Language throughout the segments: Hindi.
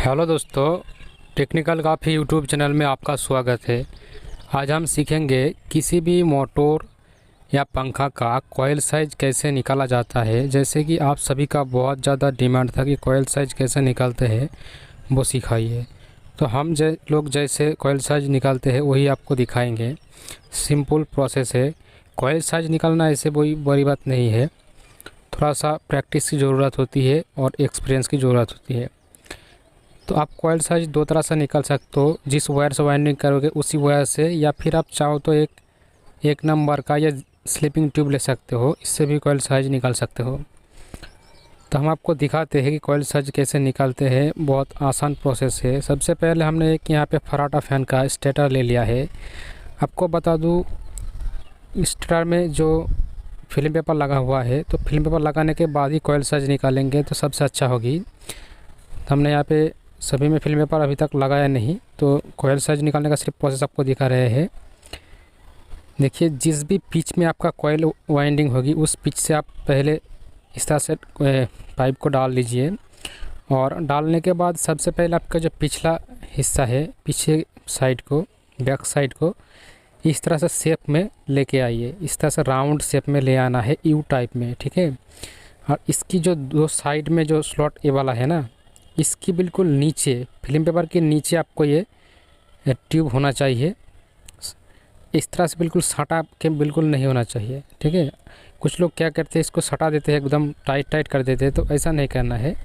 हेलो दोस्तों, टेक्निकल काफ़ी यूट्यूब चैनल में आपका स्वागत है। आज हम सीखेंगे किसी भी मोटर या पंखा का कॉइल साइज कैसे निकाला जाता है। जैसे कि आप सभी का बहुत ज़्यादा डिमांड था कि कॉइल साइज कैसे निकालते हैं, वो सिखाइए। तो हम लोग जैसे कॉइल साइज निकालते हैं वही आपको दिखाएंगे। सिंपल प्रोसेस है। कॉइल साइज निकालना ऐसे कोई बड़ी बात नहीं है, थोड़ा सा प्रैक्टिस की ज़रूरत होती है और एक्सपीरियंस की ज़रूरत होती है। तो आप कॉइल साइज दो तरह से निकाल सकते हो, जिस वायर से वाइंडिंग करोगे उसी वायर से, या फिर आप चाहो तो एक नंबर का या स्लीपिंग ट्यूब ले सकते हो, इससे भी कॉइल साइज निकाल सकते हो। तो हम आपको दिखाते हैं कि कॉइल साइज कैसे निकालते हैं। बहुत आसान प्रोसेस है। सबसे पहले हमने एक यहाँ पे फराटा फैन का स्टेटर ले लिया है। आपको बता दूँ, स्टेटर में जो फिल्म पेपर लगा हुआ है, तो फिल्म पेपर लगाने के बाद ही कॉइल साइज निकालेंगे तो सबसे अच्छा होगी। तो हमने यहाँ पे सभी में फिल्म पेपर अभी तक लगाया नहीं, तो कॉइल साइज निकालने का सिर्फ प्रोसेस आपको दिखा रहे हैं। देखिए, जिस भी पिच में आपका कॉइल वाइंडिंग होगी उस पिच से आप पहले इस तरह से पाइप को डाल लीजिए। और डालने के बाद सबसे पहले आपका जो पिछला हिस्सा है, पीछे साइड को, बैक साइड को इस तरह से शेप में लेके आइए। इस तरह से राउंड शेप में ले आना है, यू टाइप में, ठीक है। और इसकी जो दो साइड में जो स्लॉट ये वाला है ना, इसकी बिल्कुल नीचे, फिल्म पेपर के नीचे आपको ये ट्यूब होना चाहिए। इस तरह से बिल्कुल सटा के बिल्कुल नहीं होना चाहिए, ठीक है। कुछ लोग क्या करते हैं, इसको सटा देते हैं, एकदम टाइट कर देते हैं, तो ऐसा नहीं करना है।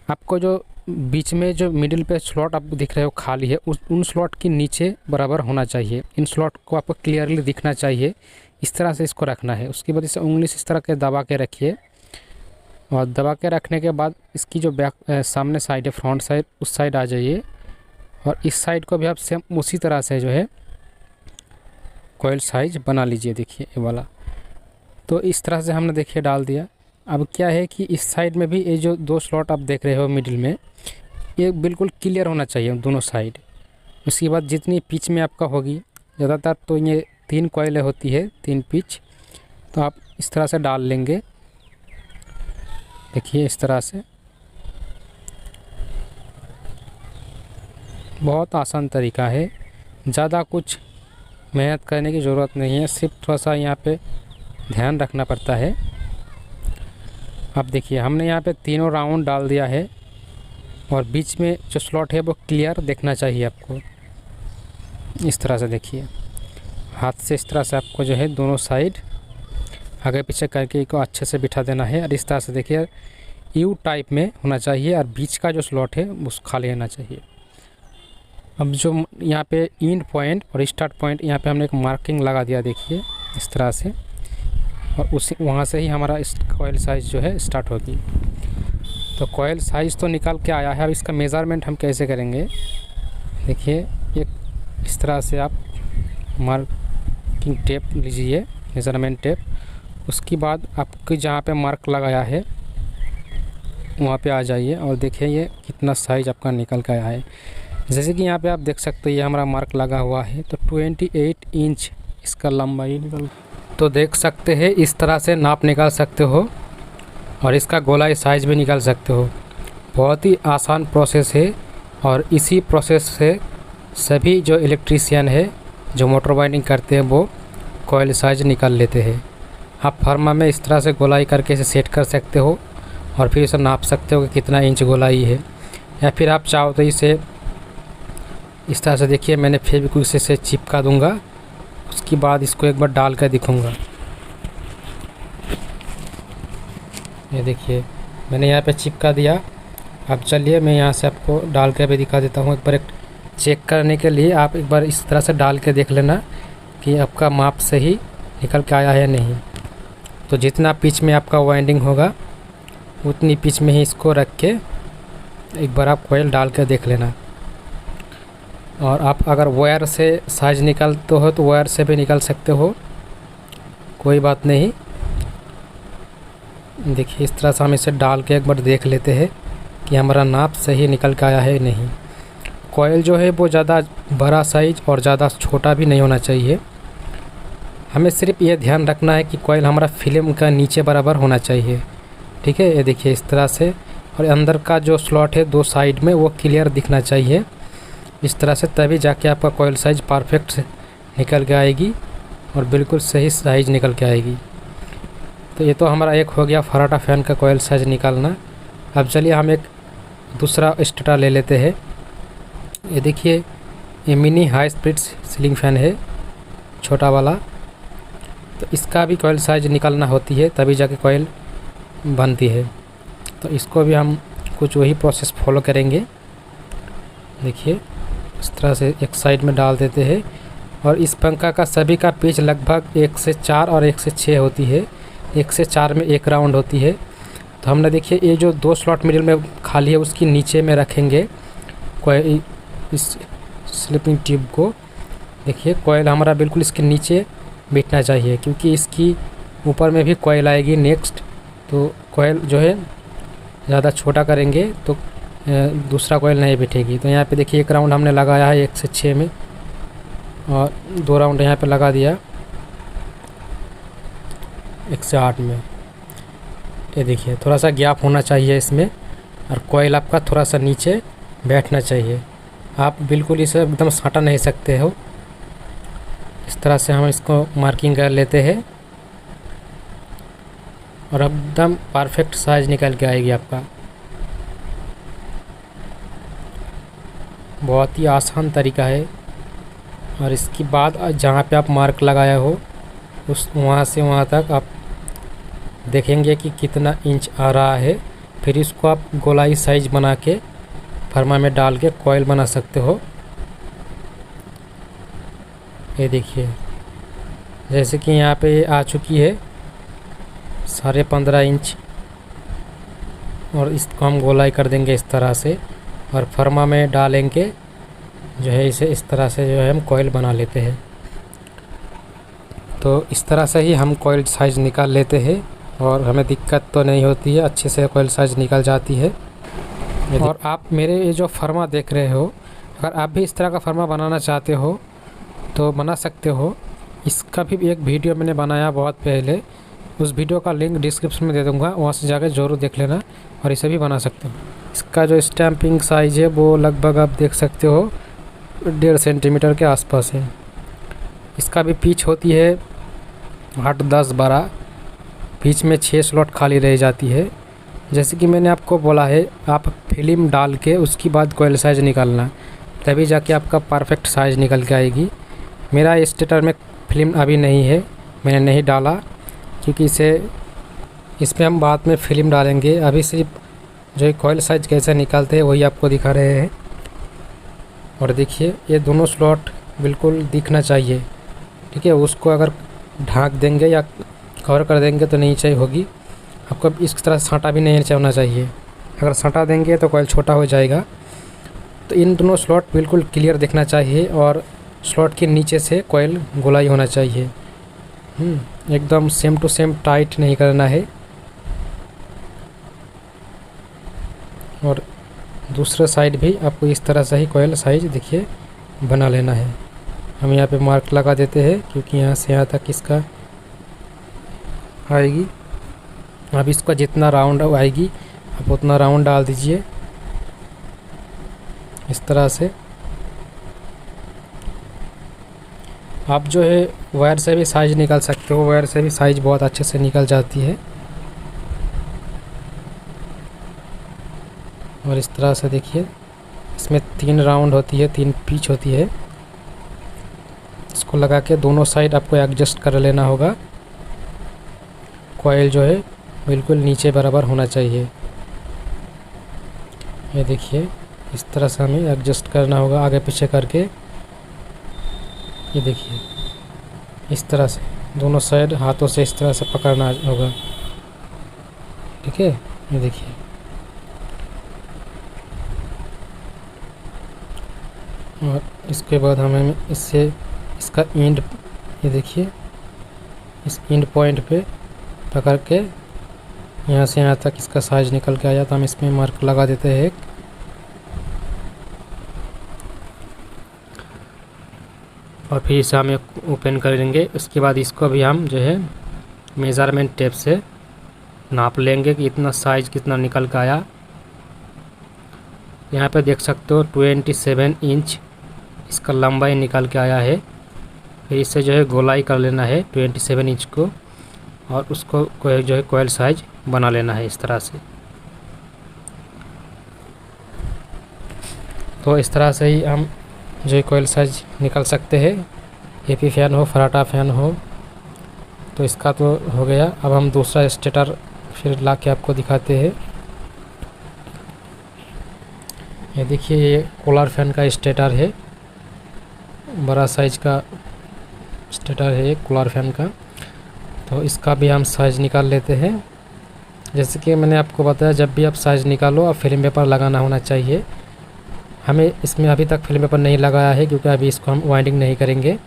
आपको जो बीच में जो मिडिल पे स्लॉट आपको दिख रहे हो खाली है, उन स्लॉट के नीचे बराबर होना चाहिए। इन स्लॉट को आपको क्लियरली दिखना चाहिए। इस तरह से इसको रखना है। उसके बाद इसे उंगली से इस तरह के दबा के रखिए। और दबा के रखने के बाद इसकी जो बैक सामने साइड है, फ्रंट साइड, उस साइड आ जाइए। और इस साइड को भी आप सेम उसी तरह से जो है कॉइल साइज बना लीजिए। देखिए ये वाला, तो इस तरह से हमने देखिए डाल दिया। अब क्या है कि इस साइड में भी ये जो दो स्लॉट आप देख रहे हो मिडिल में, ये बिल्कुल क्लियर होना चाहिए दोनों साइड। उसके बाद जितनी पिच में आपका होगी, ज़्यादातर तो ये 3 कॉइलें होती है, 3 पिच, तो आप इस तरह से डाल लेंगे। देखिए इस तरह से, बहुत आसान तरीका है। ज़्यादा कुछ मेहनत करने की ज़रूरत नहीं है, सिर्फ थोड़ा सा यहाँ पे ध्यान रखना पड़ता है। अब देखिए, हमने यहाँ पे तीनों राउंड डाल दिया है और बीच में जो स्लॉट है वो क्लियर देखना चाहिए आपको। इस तरह से देखिए, हाथ से इस तरह से आपको जो है दोनों साइड आगे पीछे करके इसको अच्छे से बिठा देना है। और इस तरह से देखिए यू टाइप में होना चाहिए और बीच का जो स्लॉट है वो खाली होना चाहिए। अब जो यहाँ पे एंड पॉइंट और स्टार्ट पॉइंट, यहाँ पे हमने एक मार्किंग लगा दिया, देखिए इस तरह से। और उसी वहाँ से ही हमारा कॉइल साइज़ जो है स्टार्ट होगी। तो कॉइल साइज़ तो निकाल के आया है। अब इसका मेज़रमेंट हम कैसे करेंगे, देखिए एक इस तरह से आप मार्किंग टेप लीजिए, मेज़रमेंट टेप। उसके बाद आपके जहाँ पे मार्क लगाया है वहाँ पे आ जाइए और देखिए ये कितना साइज़ आपका निकल के आया है। जैसे कि यहाँ पे आप देख सकते हो, ये हमारा मार्क लगा हुआ है, तो 28 इंच इसका लंबाई निकल। तो देख सकते हैं, इस तरह से नाप निकाल सकते हो और इसका गोलाई साइज़ भी निकाल सकते हो। बहुत ही आसान प्रोसेस है और इसी प्रोसेस से सभी जो इलेक्ट्रीशियन है, जो मोटर वाइंडिंग करते हैं, वो कॉइल साइज़ निकाल लेते हैं। आप फर्मा में इस तरह से गोलाई करके इसे सेट कर सकते हो और फिर इसे नाप सकते हो कि कितना इंच गोलाई है। या फिर आप चाहो तो इसे इस तरह से, देखिए मैंने फेविक्विक से इसे चिपका दूंगा। उसके बाद इसको एक बार डाल कर दिखाऊँगा। ये देखिए मैंने यहाँ पे चिपका दिया। अब चलिए मैं यहाँ से आपको डाल कर भी दिखा देता हूँ। एक बार चेक करने के लिए आप एक बार इस तरह से डाल के देख लेना कि आपका माप सही निकल के आया है या नहीं। तो जितना पिच में आपका वाइंडिंग होगा उतनी पिच में ही इसको रख के एक बार आप कॉइल डाल के देख लेना। और आप अगर वायर से साइज निकालते हो तो वायर से भी निकाल सकते हो, कोई बात नहीं। देखिए इस तरह से हम इसे डाल के एक बार देख लेते हैं कि हमारा नाप सही निकल के आया है नहीं। कॉइल जो है वो ज़्यादा बड़ा साइज और ज़्यादा छोटा भी नहीं होना चाहिए। हमें सिर्फ ये ध्यान रखना है कि कॉइल हमारा फिल्म का नीचे बराबर होना चाहिए, ठीक है। ये देखिए इस तरह से और अंदर का जो स्लॉट है 2 साइड में वो क्लियर दिखना चाहिए इस तरह से, तभी जाके आपका कॉइल साइज़ परफेक्ट निकल के आएगी और बिल्कुल सही साइज़ निकल के आएगी। तो ये तो हमारा एक हो गया फराटा फ़ैन का कॉइल साइज़ निकालना। अब चलिए हम एक दूसरा स्टेटर ले लेते हैं। ये देखिए, ये mini high speed ceiling fan है, छोटा वाला। तो इसका भी कॉइल साइज़ निकालना होती है, तभी जाके कॉइल बनती है। तो इसको भी हम कुछ वही प्रोसेस फॉलो करेंगे। देखिए, इस तरह से एक साइड में डाल देते हैं। और इस पंखा का सभी का पिच लगभग 1 से 4 और 1 से 6 होती है। 1 से 4 में 1 राउंड होती है। तो हमने देखिए ये जो 2 स्लॉट मिडिल में खाली है उसकी नीचे में रखेंगे कोई इस स्लिपिंग ट्यूब को। देखिए, कॉइल हमारा बिल्कुल इसके नीचे बैठना चाहिए, क्योंकि इसकी ऊपर में भी कॉइल आएगी नेक्स्ट। तो कॉइल जो है ज़्यादा छोटा करेंगे तो दूसरा कॉइल नहीं बैठेगी। तो यहाँ पे देखिए 1 राउंड हमने लगाया है 1 से 6 में, और 2 राउंड यहाँ पे लगा दिया 1 से 8 में। ये देखिए, थोड़ा सा गैप होना चाहिए इसमें, और कॉइल आपका थोड़ा सा नीचे बैठना चाहिए। आप बिल्कुल इसे एकदम सटा नहीं सकते हो। इस तरह से हम इसको मार्किंग कर लेते हैं और एकदम परफेक्ट साइज निकल के आएगी आपका। बहुत ही आसान तरीका है। और इसके बाद जहाँ पे आप मार्क लगाया हो उस वहाँ से वहाँ तक आप देखेंगे कि कितना इंच आ रहा है। फिर इसको आप गोलाई साइज बना के फर्मा में डाल के कॉइल बना सकते हो। ये देखिए, जैसे कि यहाँ पे आ चुकी है 15.5 इंच, और इसको हम गोलाई कर देंगे इस तरह से, और फर्मा में डालेंगे जो है इसे इस तरह से जो है हम कॉइल बना लेते हैं। तो इस तरह से ही हम कॉइल साइज़ निकाल लेते हैं और हमें दिक्कत तो नहीं होती है, अच्छे से कॉइल साइज़ निकल जाती है। और आप मेरे ये जो फर्मा देख रहे हो, अगर आप भी इस तरह का फर्मा बनाना चाहते हो तो बना सकते हो। इसका भी एक वीडियो मैंने बनाया बहुत पहले, उस वीडियो का लिंक डिस्क्रिप्शन में दे दूँगा, वहाँ से जाकर ज़रूर देख लेना, और इसे भी बना सकते हो। इसका जो स्टैंपिंग साइज़ है वो लगभग आप देख सकते हो 1.5 सेंटीमीटर के आसपास है। इसका भी पिच होती है 8, 10, 12। बीच में 6 स्लॉट खाली रह जाती है। जैसे कि मैंने आपको बोला है, आप फिल्म डाल के उसके बाद कॉइल साइज़ निकालना, तभी जाके आपका परफेक्ट साइज़ निकल के आएगी। मेरा स्टेटर में फिल्म अभी नहीं है, मैंने नहीं डाला, क्योंकि इसमें हम बाद में फिल्म डालेंगे। अभी सिर्फ जो कॉइल साइज़ कैसे निकालते हैं वही आपको दिखा रहे हैं। और देखिए, ये दोनों स्लॉट बिल्कुल दिखना चाहिए, ठीक है। उसको अगर ढाँक देंगे या कवर कर देंगे तो नहीं चाहिए होगी। आपको इस तरह सटा भी नहीं होना चाहिए, अगर सटा देंगे तो कॉइल छोटा हो जाएगा। तो इन दोनों स्लॉट बिल्कुल क्लियर दिखना चाहिए, और स्लॉट के नीचे से कॉइल गोलाई होना चाहिए। एकदम सेम टू सेम टाइट नहीं करना है। और दूसरा साइड भी आपको इस तरह से ही कॉइल साइज देखिए बना लेना है। हम यहाँ पे मार्क लगा देते हैं, क्योंकि यहाँ से यहाँ तक इसका आएगी। अब इसका जितना राउंड आएगी आप उतना राउंड डाल दीजिए इस तरह से। आप जो है वायर से भी साइज़ निकाल सकते हो, वायर से भी साइज़ बहुत अच्छे से निकल जाती है। और इस तरह से देखिए, इसमें 3 राउंड होती है, 3 पिच होती है। इसको लगा के दोनों साइड आपको एडजस्ट कर लेना होगा। कॉइल जो है बिल्कुल नीचे बराबर होना चाहिए। ये देखिए, इस तरह से हमें एडजस्ट करना होगा आगे पीछे करके। ये देखिए, इस तरह से दोनों साइड हाथों से इस तरह से पकड़ना होगा, ठीक है। ये देखिए, और इसके बाद हमें इससे इसका एंड, ये देखिए, इस एंड पॉइंट पे पकड़ के यहाँ से यहाँ तक इसका साइज निकल के आया। तो हम इसमें मार्क लगा देते हैं एक, और फिर इसे हम ओपन करेंगे। उसके बाद इसको भी हम जो है मेज़रमेंट टेप से नाप लेंगे कि इतना साइज कितना निकल के आया। यहाँ पे देख सकते हो 27 इंच इसका लंबाई निकल के आया है। फिर इससे जो है गोलाई कर लेना है 27 इंच को, और उसको जो है कॉइल साइज बना लेना है इस तरह से। तो इस तरह से ही हम जो है कॉइल साइज निकाल सकते हैं। एपी फैन हो, फराटा फैन हो, तो इसका तो हो गया। अब हम दूसरा स्टेटर फिर ला के आपको दिखाते हैं। ये देखिए, ये कूलर फैन का स्टेटर है, बड़ा साइज का स्टेटर है ये कूलर फैन का। तो इसका भी हम साइज़ निकाल लेते हैं। जैसे कि मैंने आपको बताया, जब भी आप साइज़ निकालो आप फिल्म पेपर लगाना होना चाहिए। हमें इसमें अभी तक फिल्म पेपर नहीं लगाया है, क्योंकि अभी इसको हम वाइंडिंग नहीं करेंगे।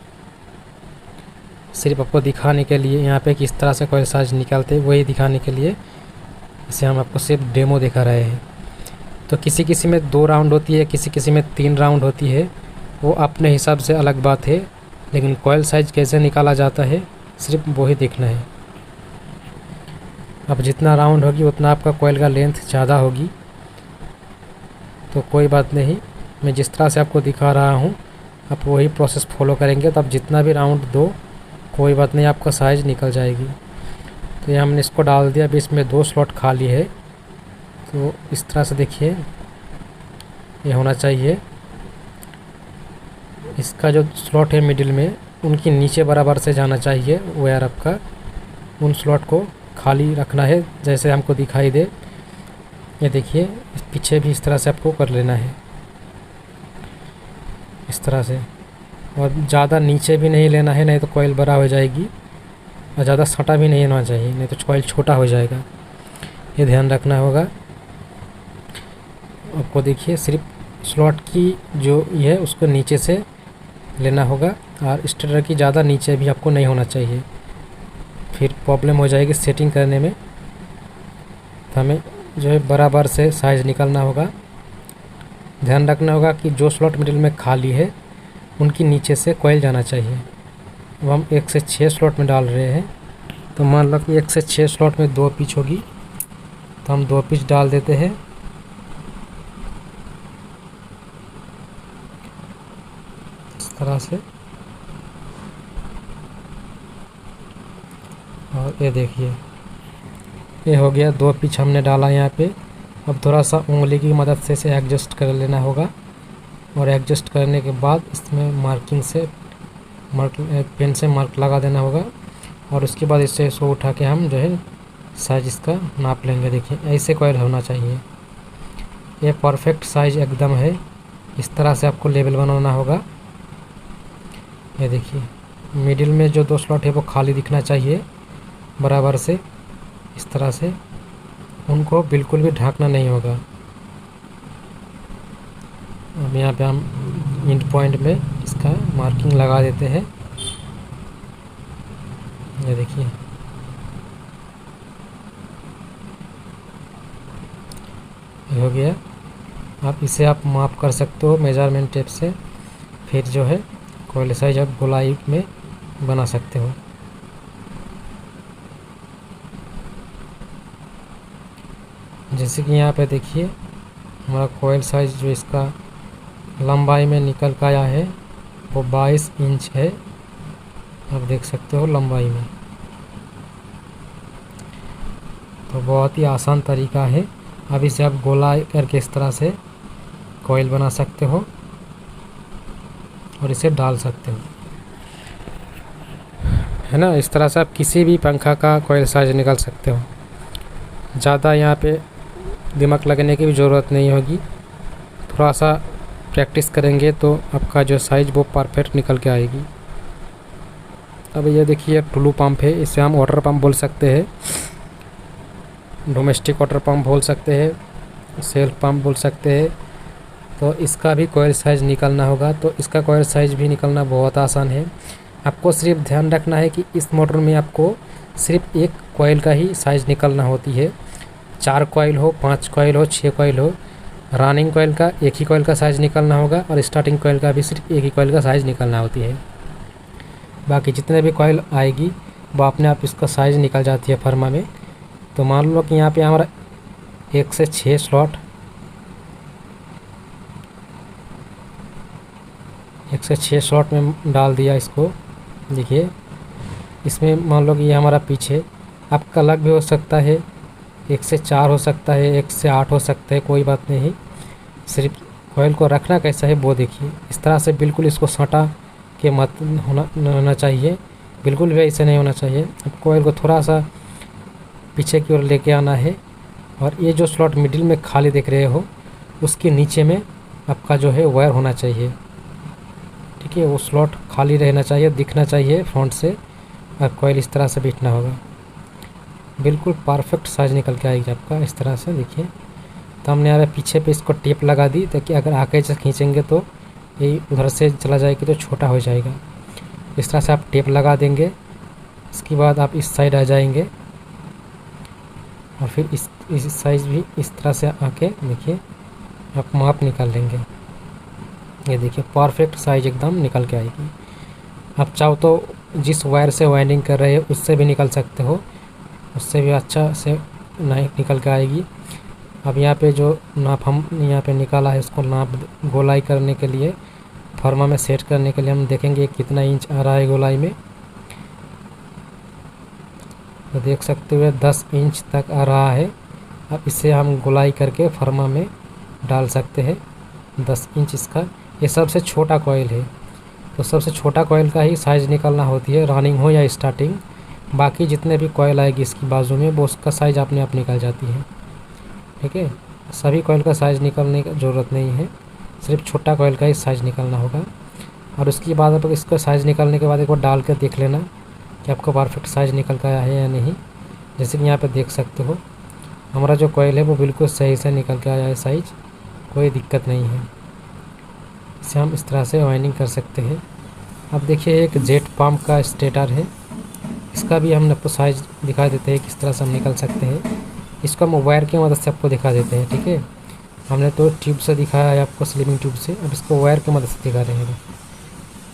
सिर्फ आपको दिखाने के लिए यहाँ पे किस तरह से कॉइल साइज निकालते हैं वही दिखाने के लिए इसे हम आपको सिर्फ डेमो दिखा रहे हैं। तो किसी किसी में 2 राउंड होती है, किसी किसी में 3 राउंड होती है, वो अपने हिसाब से अलग बात है। लेकिन कॉइल साइज कैसे निकाला जाता है सिर्फ वही देखना है। अब जितना राउंड होगी उतना आपका कॉइल का लेंथ ज़्यादा होगी, तो कोई बात नहीं, मैं जिस तरह से आपको दिखा रहा हूँ आप वही प्रोसेस फॉलो करेंगे तो आप जितना भी राउंड दो कोई बात नहीं, आपका साइज़ निकल जाएगी। तो ये हमने इसको डाल दिया। अभी इसमें 2 स्लॉट खाली है, तो इस तरह से देखिए ये होना चाहिए। इसका जो स्लॉट है मिडिल में, उनकी नीचे बराबर से जाना चाहिए वायर आपका। उन स्लॉट को खाली रखना है जैसे हमको दिखाई दे। ये देखिए, पीछे भी इस तरह से आपको कर लेना है, इस तरह से। और ज़्यादा नीचे भी नहीं लेना है, नहीं तो कॉइल बड़ा हो जाएगी, और ज़्यादा सटा भी नहीं होना चाहिए, नहीं तो कॉइल छोटा हो जाएगा। ये ध्यान रखना होगा आपको। देखिए, सिर्फ स्लॉट की जो ये है उसको नीचे से लेना होगा, और स्टेटर की ज़्यादा नीचे भी आपको नहीं होना चाहिए, फिर प्रॉब्लम हो जाएगी सेटिंग करने में। तो हमें जो है बराबर से साइज़ निकालना होगा। ध्यान रखना होगा कि जो स्लॉट मिडिल में खाली है उनकी नीचे से कॉइल जाना चाहिए। अब हम 1 से 6 स्लॉट में डाल रहे हैं, तो मान लो कि 1 से 6 स्लॉट में 2 पिच होगी, तो हम 2 पिच डाल देते हैं। इस तरह से। और ये देखिए, ये हो गया 2 पिच हमने डाला यहाँ पे। अब थोड़ा सा उंगली की मदद से इसे एडजस्ट कर लेना होगा, और एडजस्ट करने के बाद इसमें मार्किंग से पेन से मार्क लगा देना होगा, और उसके बाद इसको उठा के हम जो है साइज इसका नाप लेंगे। देखिए, ऐसे कॉइल होना चाहिए। ये परफेक्ट साइज एकदम है। इस तरह से आपको लेवल बनाना होगा। ये देखिए, मिडिल में जो 2 स्लॉट है वो खाली दिखना चाहिए बराबर से, इस तरह से। उनको बिल्कुल भी ढांकना नहीं होगा। अब यहाँ पे हम इंड पॉइंट में इसका मार्किंग लगा देते हैं। ये देखिए, ये हो गया। आप इसे आप माप कर सकते हो मेजरमेंट टेप से, फिर जो है कॉइल साइज आप गोलाई में बना सकते हो। जैसे कि यहाँ पे देखिए, हमारा कॉइल साइज जो इसका लंबाई में निकल कर आया है वो 22 इंच है। आप देख सकते हो लंबाई में। तो बहुत ही आसान तरीका है। अब इसे आप गोलाई करके इस तरह से कॉइल बना सकते हो और इसे डाल सकते हो, है ना। इस तरह से आप किसी भी पंखा का कॉइल साइज निकाल सकते हो। ज़्यादा यहाँ पे दिमाग लगाने की भी ज़रूरत नहीं होगी। थोड़ा सा प्रैक्टिस करेंगे तो आपका जो साइज़ वो परफेक्ट निकल के आएगी। अब ये देखिए, टुल्लू पंप है, इसे हम वाटर पंप बोल सकते हैं, डोमेस्टिक वाटर पंप बोल सकते हैं, सेल्फ पंप बोल सकते हैं। तो इसका भी कॉइल साइज़ निकालना होगा। तो इसका कॉइल साइज़ भी निकालना बहुत आसान है। आपको सिर्फ ध्यान रखना है कि इस मोटर में आपको सिर्फ एक कॉइल का ही साइज़ निकालना होती है। 4 कॉइल हो, 5 कॉइल हो, 6 कॉइल हो, रनिंग कॉइल का एक ही कॉइल का साइज़ निकालना होगा, और स्टार्टिंग कॉइल का भी सिर्फ एक ही कॉइल का साइज़ निकालना होती है। बाकी जितने भी कॉइल आएगी वो अपने आप इसका साइज़ निकल जाती है फर्मा में। तो मान लो कि यहाँ पे हमारा 1 से 6 स्लॉट 1 से 6 स्लॉट में डाल दिया इसको। देखिए इसमें मान लो कि ये हमारा पीछे आपका अलग भी हो सकता है, 1 से 4 हो सकता है, 1 से 8 हो सकता है, कोई बात नहीं। सिर्फ कॉइल को रखना कैसा है वो देखिए। इस तरह से बिल्कुल इसको सटा के मत होना चाहिए, बिल्कुल भी ऐसे नहीं होना चाहिए। अब कॉइल को थोड़ा सा पीछे की ओर लेके आना है और ये जो स्लॉट मिडिल में खाली देख रहे हो उसके नीचे में आपका जो है वायर होना चाहिए। ठीक है, वो स्लॉट खाली रहना चाहिए, दिखना चाहिए फ्रंट से, और कॉइल इस तरह से बैठना होगा। बिल्कुल परफेक्ट साइज निकल के आएगी आपका इस तरह से। देखिए तो हमने यहाँ पीछे पे इसको टेप लगा दी ताकि अगर आगे से खींचेंगे तो ये उधर से चला जाएगी तो छोटा हो जाएगा। इस तरह से आप टेप लगा देंगे। इसके बाद आप इस साइड आ जाएंगे और फिर इस साइज भी इस तरह से आके देखिए आप माप निकाल लेंगे। ये देखिए परफेक्ट साइज एकदम निकल के आएगी। आप चाहो तो जिस वायर से वाइंडिंग कर रहे हैं उससे भी निकल सकते हो, उससे भी अच्छा से निकल के आएगी। अब यहाँ पे जो नाप हम यहाँ पे निकाला है उसको नाप गोलाई करने के लिए, फर्मा में सेट करने के लिए हम देखेंगे कितना इंच आ रहा है गोलाई में। तो देख सकते हुए 10 इंच तक आ रहा है। अब इसे हम गोलाई करके फर्मा में डाल सकते हैं। 10 इंच इसका, ये सबसे छोटा कॉइल है तो सबसे छोटा कॉइल का ही साइज़ निकालना होती है, रनिंग हो या स्टार्टिंग। बाकी जितने भी कॉइल आएगी इसकी बाजू में वो उसका साइज़ अपने आप निकल जाती है। ठीक है, सभी कॉइल का साइज़ निकालने की ज़रूरत नहीं है, सिर्फ छोटा कॉइल का ही साइज़ निकालना होगा। और उसके बाद आप इसका साइज़ निकालने के बाद एक बार डाल कर देख लेना कि आपका परफेक्ट साइज़ निकल कर आया है या नहीं। जैसे कि यहाँ पे देख सकते हो हमारा जो कॉइल है वो बिल्कुल सही से निकल के आया है साइज़, कोई दिक्कत नहीं है। इसे हम इस तरह से वाइंडिंग कर सकते हैं। अब देखिए एक जेट पंप का स्टेटर है, इसका भी हम आपको साइज़ दिखा देते हैं किस तरह से हम निकल सकते हैं। इसको हम वायर की मदद से आपको दिखा देते हैं। ठीक है, हमने तो ट्यूब से दिखाया है आपको, स्लिमिंग ट्यूब से, अब इसको वायर की मदद से दिखा रहे हैं।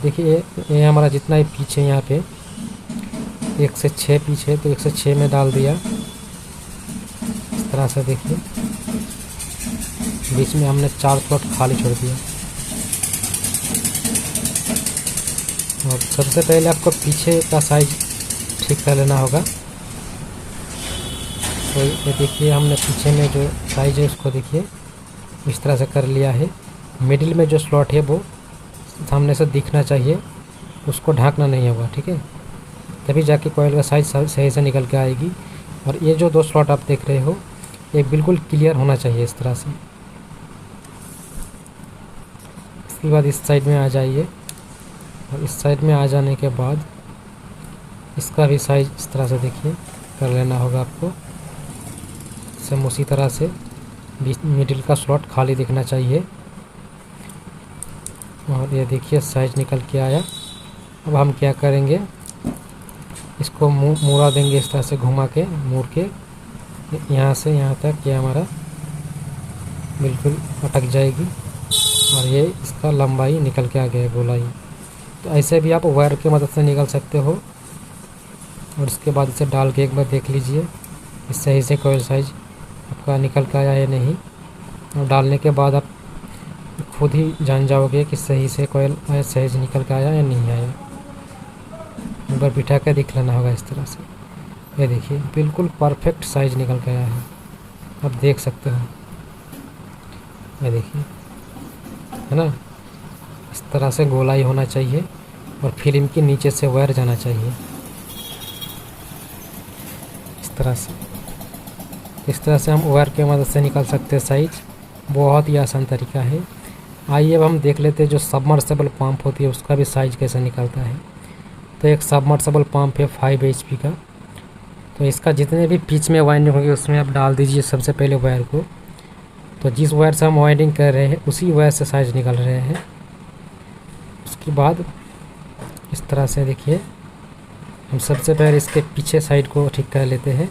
देखिए ये हमारा जितना ही पीछे यहाँ पे 1 से 6 पीछे, तो 1 से 6 में डाल दिया इस तरह से। देखिए बीच में हमने 4 स्लॉट खाली छोड़ दिया। और सबसे पहले आपको पीछे का साइज ठीक कर लेना होगा। तो ये देखिए हमने पीछे में जो साइज है उसको देखिए इस तरह से कर लिया है। मिडिल में जो स्लॉट है वो सामने से दिखना चाहिए, उसको ढांकना नहीं होगा। ठीक है, तभी जाके कॉइल का साइज सही से निकल के आएगी। और ये जो 2 स्लॉट आप देख रहे हो ये बिल्कुल क्लियर होना चाहिए इस तरह से। इसके बाद इस साइड में आ जाइए और इस साइड में आ जाने के बाद इसका भी साइज इस तरह से देखिए कर लेना होगा आपको। सेम उसी तरह से मिडिल का स्लॉट खाली दिखना चाहिए। और ये देखिए साइज निकल के आया। अब हम क्या करेंगे, इसको मोड़ा देंगे इस तरह से घुमा के, मोड़ के यहाँ से यहाँ तक ये हमारा बिल्कुल अटक जाएगी और ये इसका लंबाई निकल के आ गया है, गोलाई। तो ऐसे भी आप वायर की मदद से निकल सकते हो। और इसके बाद इसे डाल के एक बार देख लीजिए इस सही से कॉइल साइज आपका निकल के आया है नहीं। और डालने के बाद आप खुद ही जान जाओगे कि सही से कॉइल सही से निकल के आया या नहीं आया। एक बार बिठा के दिख लेना होगा इस तरह से। ये देखिए बिल्कुल परफेक्ट साइज निकल के आया है, आप देख सकते हो। ये देखिए है ना, इस तरह से गोलाई होना चाहिए और फिल्म के नीचे से वायर जाना चाहिए इस तरह से हम वायर की मदद से निकाल सकते हैं साइज। बहुत ही आसान तरीका है। आइए अब हम देख लेते हैं जो सबमर्सिबल पंप होती है उसका भी साइज कैसे निकलता है। तो एक सबमर्सिबल पंप है 5 HP का। तो इसका जितने भी पिच में वाइंडिंग होगी उसमें आप डाल दीजिए सबसे पहले वायर को। तो जिस वायर से हम वाइंडिंग कर रहे हैं उसी वायर से साइज निकल रहे हैं। उसके बाद इस तरह से देखिए हम सबसे पहले इसके पीछे साइड को ठीक कर लेते हैं।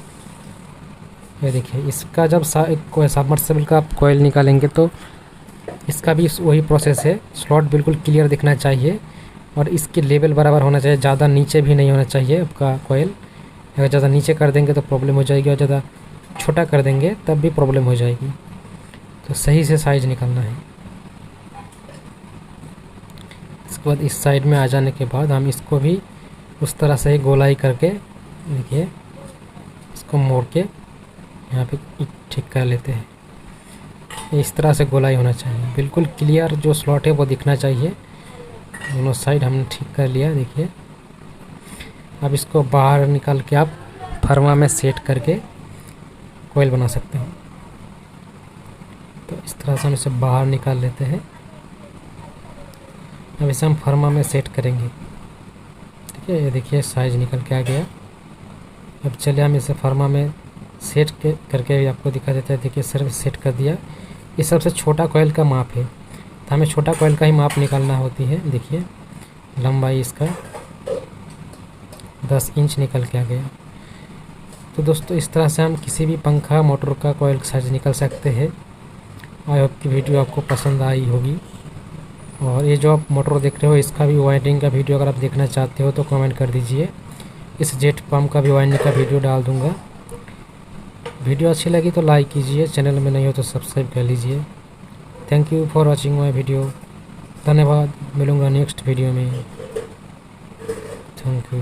ये देखिए इसका जब सबमर्सिबल का कॉइल निकालेंगे तो इसका भी वही प्रोसेस है। स्लॉट बिल्कुल क्लियर दिखना चाहिए और इसके लेवल बराबर होना चाहिए, ज़्यादा नीचे भी नहीं होना चाहिए आपका कॉइल। अगर ज़्यादा नीचे कर देंगे तो प्रॉब्लम हो जाएगी और ज़्यादा छोटा कर देंगे तब भी प्रॉब्लम हो जाएगी। तो सही से साइज निकालना है। इसके बाद इस साइड में आ जाने के बाद हम इसको भी उस तरह से गोलाई करके देखिए इसको मोड़ के यहाँ पे ठीक कर लेते हैं। इस तरह से गोलाई होना चाहिए, बिल्कुल क्लियर जो स्लॉट है वो दिखना चाहिए। दोनों साइड हमने ठीक कर लिया। देखिए अब इसको बाहर निकाल के आप फर्मा में सेट करके कोयल बना सकते हैं। तो इस तरह से हम इसे बाहर निकाल लेते हैं। अब इसे हम फर्मा में सेट करेंगे। ठीक है, ये देखिए साइज निकल के आ गया। अब चलिए हम इसे फर्मा में सेट करके भी आपको दिखा देते हैं। देखिए सर सेट कर दिया। ये सबसे छोटा कोयल का माप है, तो हमें छोटा कोयल का ही माप निकालना होती है। देखिए लंबाई इसका 10 इंच निकल के आ गया। तो दोस्तों इस तरह से हम किसी भी पंखा मोटर का कोयल साइज निकल सकते हैं। आई होप की वीडियो आपको पसंद आई होगी। और ये जो आप मोटर देख रहे हो इसका भी वायरिंग का वीडियो अगर आप देखना चाहते हो तो कमेंट कर दीजिए। इस जेट पंप का भी वायरिंग का वीडियो डाल दूंगा। वीडियो अच्छी लगी तो लाइक कीजिए, चैनल में नहीं हो तो सब्सक्राइब कर लीजिए। Thank you for watching my video. धन्यवाद, मिलूँगा नेक्स्ट वीडियो में। Thank you.